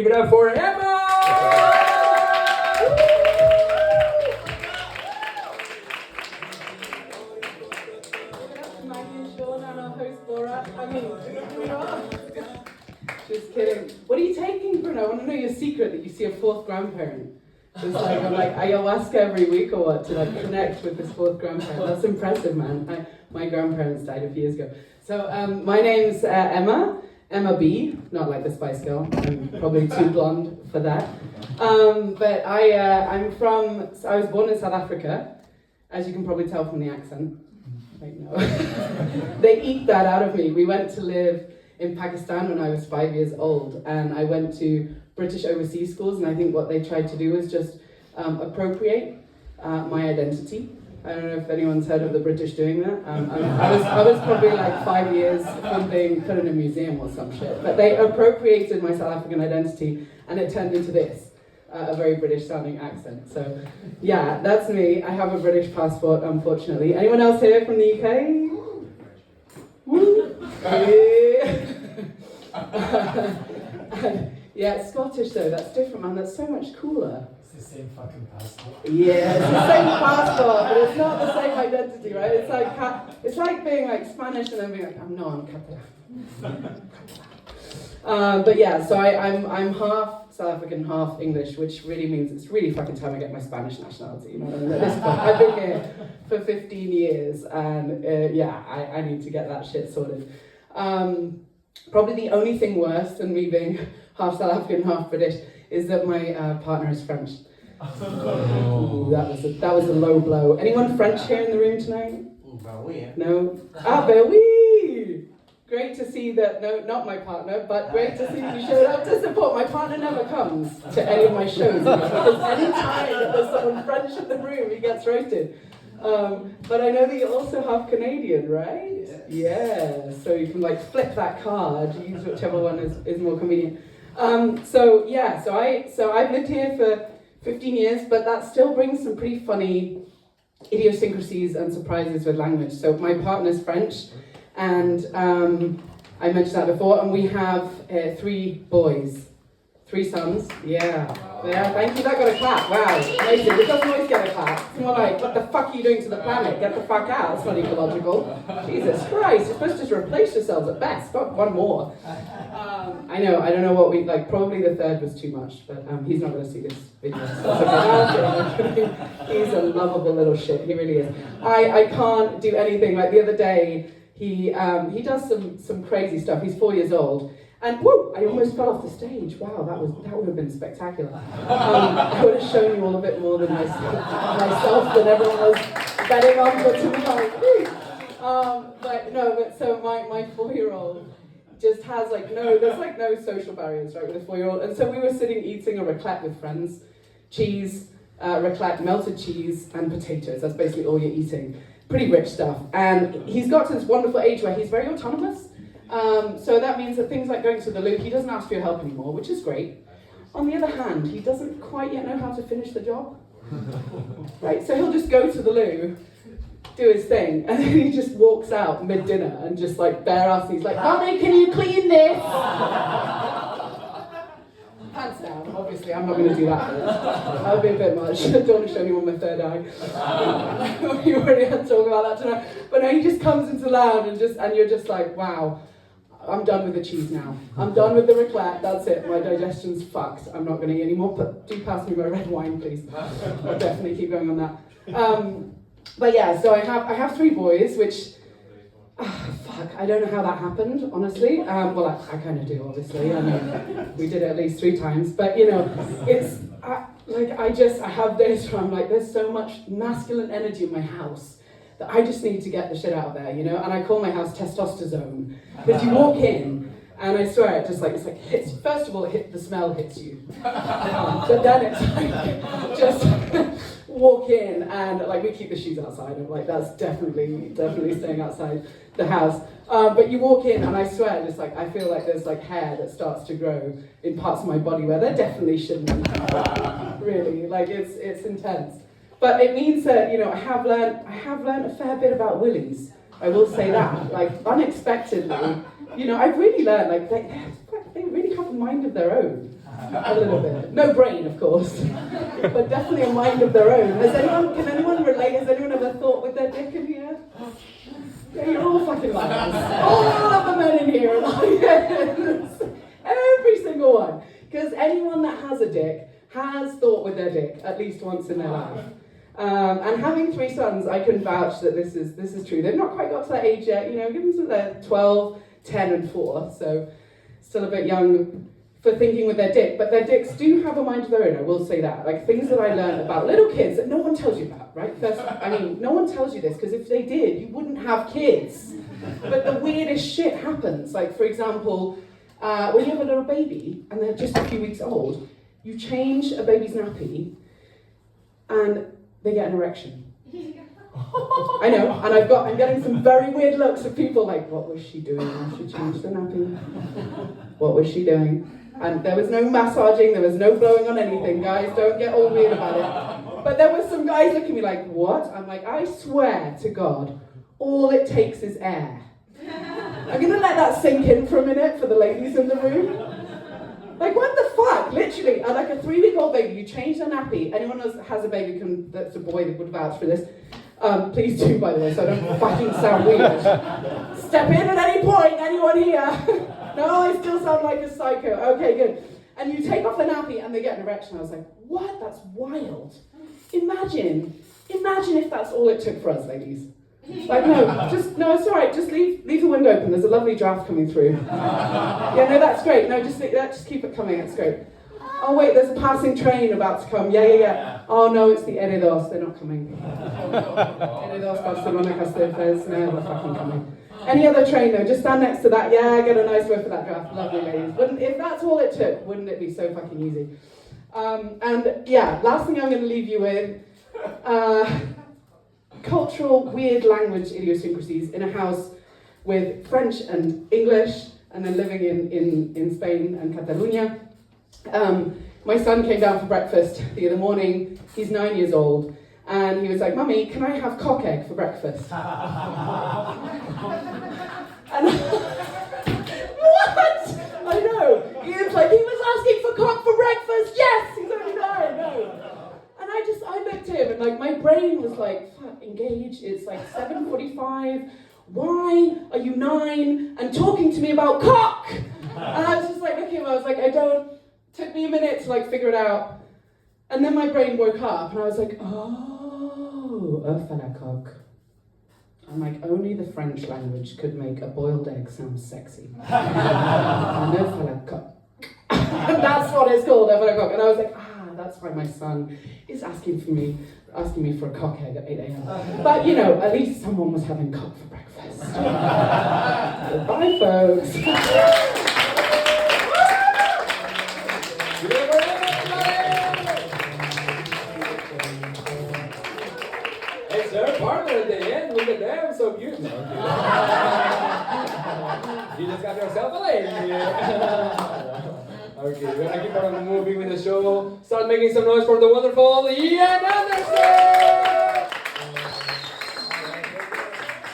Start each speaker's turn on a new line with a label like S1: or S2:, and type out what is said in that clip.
S1: Give it up for Emma! Just kidding. What are you taking, Bruno? I want to know your secret that you see a fourth grandparent. It's like, I'm like ayahuasca every week or what to like connect with this fourth grandparent. That's impressive, man. My grandparents died a few years ago. So my name's Emma B, not like the Spice Girl. I'm probably too blonde for that. But I was born in South Africa, as you can probably tell from the accent. Like, no. They eked that out of me. We went to live in Pakistan when I was 5 years old, and I went to British overseas schools, and I think what they tried to do was just appropriate my identity. I don't know if anyone's heard of the British doing that. I was probably like 5 years from being put in a museum or some shit, but they appropriated my South African identity, and it turned into this. A very British sounding accent. So yeah, that's me. I have a British passport, unfortunately. Anyone else here from the UK? Woo! Yeah, it's Scottish though, that's different, man. That's so much cooler.
S2: It's the same fucking passport.
S1: Yeah, it's the same passport, but it's not the same identity, right? It's like being like Spanish and then being like, I'm Catalan. But yeah, so I'm half South African, half English, which really means it's really fucking time I get my Spanish nationality. You know what I mean? At this point, I've been here for 15 years, and yeah, I need to get that shit sorted. Probably the only thing worse than me being half South African, half British, is that my partner is French. Ooh, that was a low blow. Anyone French here in the room tonight? No? Ah, ben oui! Great to see that, no, not my partner, but great to see you showed up to support. My partner never comes to any of my shows, because any time that there's someone French in the room, he gets roasted. But I know that you're also half Canadian, right? Yes. Yeah, so you can like flip that card, use whichever one is more convenient. So I've lived here for 15 years, but that still brings some pretty funny idiosyncrasies and surprises with language. So my partner's French, and I mentioned that before, and we have 3 boys, 3 sons. Yeah, thank you, that got a clap, wow, amazing. It doesn't always get a clap. It's more like, what the fuck are you doing to the planet? Get the fuck out, it's not ecological. Jesus Christ, you're supposed to just replace yourselves at best, not one more. I don't know what we, like, probably the 3rd was too much, but he's not going to see this video. So he's a lovable little shit, he really is. I can't do anything, like the other day, he does some crazy stuff. He's 4 years old, and whoo! I almost fell off the stage. Wow, that would have been spectacular. I would have shown you all a bit more than myself than everyone was betting on for tonight. But so my 4-year-old just has there's no social barriers, right, with a 4-year-old. And so we were sitting eating a raclette with friends, cheese, raclette, melted cheese, and potatoes. That's basically all you're eating. Pretty rich stuff. And he's got to this wonderful age where he's very autonomous. So that means that things like going to the loo, he doesn't ask for your help anymore, which is great. On the other hand, he doesn't quite yet know how to finish the job. Right, so he'll just go to the loo, do his thing, and then he just walks out mid-dinner and just like bare ass, he's like, Mommy, can you clean this? Hands down, obviously, I'm not going to do that. That would be a bit much. I don't want to show anyone my third eye. We already had to talk about that tonight. But no, he just comes into the lounge and you're just like, wow, I'm done with the cheese now. I'm done with the raclette, that's it. My digestion's fucked. I'm not going to eat anymore, but do pass me my red wine, please. I'll definitely keep going on that. But yeah, so I have 3 boys, which, I don't know how that happened, honestly. Well, I kind of do, obviously. I mean, we did it at least 3 times. But, you know, it's, I have days where I'm like, there's so much masculine energy in my house that I just need to get the shit out of there, you know? And I call my house testosterone. Because you walk in, and I swear, it's like hits, first of all, the smell hits you. But then it's like, just walk in, and like we keep the shoes outside, and like that's definitely staying outside the house. But you walk in, and I swear, just like I feel like there's like hair that starts to grow in parts of my body where there definitely shouldn't be. Really, like it's intense. But it means that, you know, I have learned a fair bit about willies. I will say that, like unexpectedly, you know, I've really learned like they really have a mind of their own. A little bit. No brain, of course, but definitely a mind of their own. Can anyone relate? Has anyone ever thought with their dick in here? Yeah, you're all fucking liars. All of the men in here are liars. Every single one. Because anyone that has a dick has thought with their dick at least once in their life. And having 3 sons, I can vouch that this is true. They've not quite got to that age yet. You know, give them to they're 12, 10, and 4. So still a bit young for thinking with their dick, but their dicks do have a mind of their own, I will say that. Like things that I learned about little kids that no one tells you about, right? No one tells you this, because if they did, you wouldn't have kids. But the weirdest shit happens. Like, for example, when you have a little baby, and they're just a few weeks old, you change a baby's nappy, and they get an erection. I know, and I'm getting some very weird looks of people like, what was she doing when she changed the nappy? What was she doing? And there was no massaging, there was no blowing on anything, guys, don't get all weird about it. But there were some guys looking at me like, what? I'm like, I swear to God, all it takes is air. I'm gonna let that sink in for a minute for the ladies in the room. Like, what the fuck? Literally, like a 3-week-old baby, you change their nappy. Anyone else that has a baby, that's a boy that would vouch for this. Please do, by the way, so I don't fucking sound weird. Step in at any point, anyone here? No, I still sound like a psycho. Okay, good. And you take off the nappy and they get an erection. I was like, what? That's wild. Imagine if that's all it took for us, ladies. Like, no, it's all right. Just leave the window open. There's a lovely draft coming through. Yeah, no, that's great. No, just keep it coming. That's great. Oh wait, there's a passing train about to come. Yeah. Oh no, it's the Heredos. They're not coming. Heredos, Barcelona, Castelldefels. No, they're fucking coming. Any other train though, just stand next to that. Yeah, get a nice whiff of that draft. Lovely, ladies. If that's all it took, wouldn't it be so fucking easy? And yeah, last thing I'm going to leave you with, cultural weird language idiosyncrasies in a house with French and English, and then living in Spain and Catalonia. My son came down for breakfast the other morning. He's 9 years old. And he was like, Mummy, can I have cock egg for breakfast? And what? I know. He was like, he was asking for cock for breakfast. Yes, he's only 9. No. And I looked at him and like my brain was like, fuck, engage. It's like 7:45. Why are you 9 and talking to me about cock? And I was just like, looking at him, I was like, took me a minute to like figure it out. And then my brain woke up and I was like, oh, a fella cock. I'm like, only the French language could make a boiled egg sound sexy. No fella cock. That's what it's called, a fella cock. And I was like, that's why my son is asking me for a cock egg at 8 a.m. But you know, at least someone was having cock for breakfast. Bye, folks.
S3: It's their partner at the end. Look at them, so cute. No, you just got yourself a lady. Okay, we're gonna keep on moving with the show. Start making some noise for the wonderful Ian Anderson!